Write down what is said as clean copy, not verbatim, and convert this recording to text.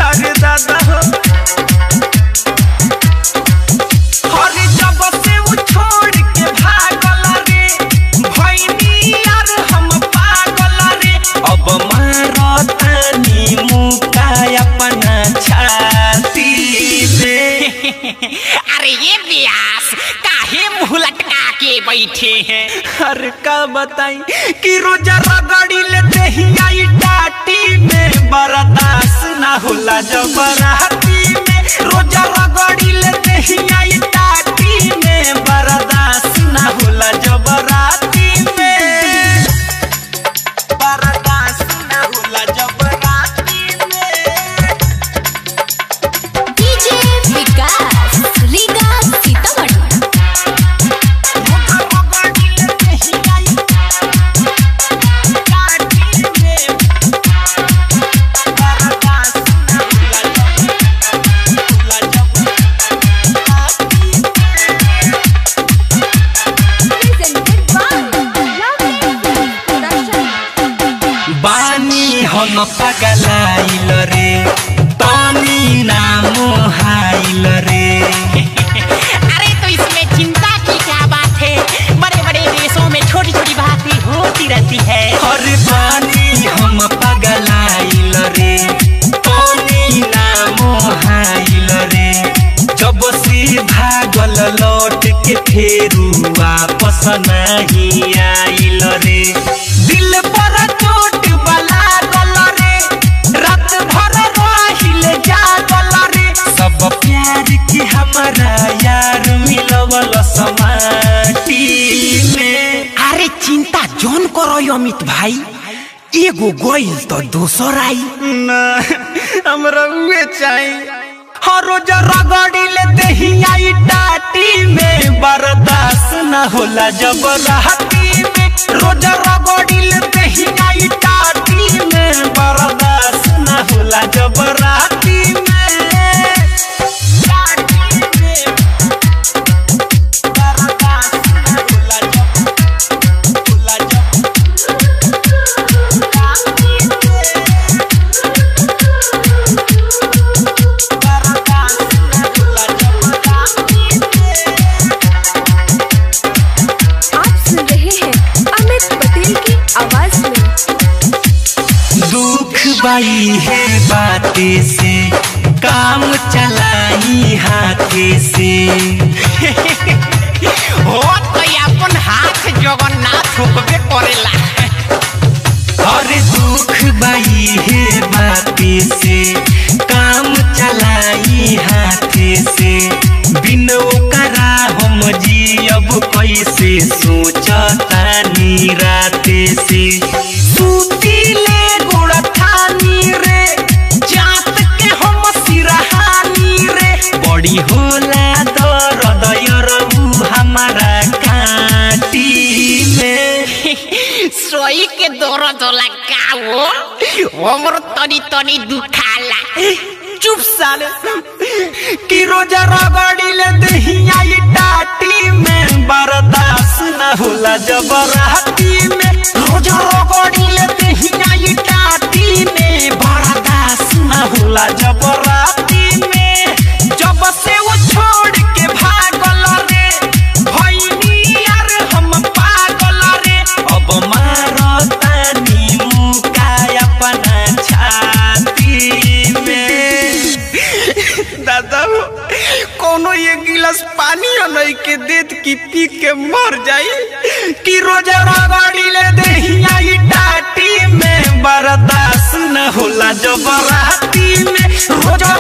अरे दादा हो अरे जब से वो छोड़ के भागल रे भैनी यार हम पागल रे अब मारतानी मुका अपना छाती में। अरे ये व्यास काहे मुँह लटका के बैठे हैं? अरे का बताई कि रोजा रगड़ी लेते ही आई टाटी में बर्दाश्त ना होला जबराती में। रोजा रगड़ी लेते ही आई टाटी में बर्दाश्त ना होला जबराती में। बर्दाश्त ना होला जबराती में। डीजे विकास रीगा सीतामढ़ी। हम पगलाइल रे पानी नाम हाइल रे। अरे तो इसमें चिंता की क्या बात है? बड़े बड़े देशों में छोटी छोटी बातें होती रहती है। हर पानी हम पगलाइल रे पानी नाम हाइल रे। जब से भागल लौट के फेरू वापस नहीं आइल रे। दिल पर चोट बला रात भर रहिल जागल रे। सब प्यार की हमारा यार मिलवल समाटी में। अरे चिंता जोन करो अमित भाई, एगो गोइल तो दोसर आई ना हमरा उहे चाहिए। हर रोज रगड़ी लेते ही आई टाटी में बर्दाश्त ना होला जबराती में। रोज रगड़ी लेते ही आई टाटी में बर्दाश्त ना होला जबराती में। बाई है बातें से काम चलाई हाथे से। हो तो अपन हाथ जगन्नाथ होके करेला। अरे दुख बाई है बातें से काम चलाई हाथे से। बिन ओकरा हम जियब कैसे सोचता राते से। सूती ले गोड़ थानी रे जात के हम सिरहानी रे। बड़ी होला दर्द यरबू हमारा काटी में। सोई के दर्द होला का वो हमर तनी तनी दुखाला। चुप साले कि रोजा रगड़ी लेते ही आई टाटी में बर्दाश्त ना होला जबराती में। रोजा रगड़ी लेते ही आई टाटी में बर्दाश्त ना होला जबराती में। जब से वो छोड़ के भागल रे भैनी यार हम पागल रे अब मारतानी मुका अपना छाती में। दादा कोनो ये गिलास पानी नहीं के देत की पी के मर जाई कि रोजा रगड़ी ले दे आई टाटी में बर्दाश्त न होला जबराती में। रोजा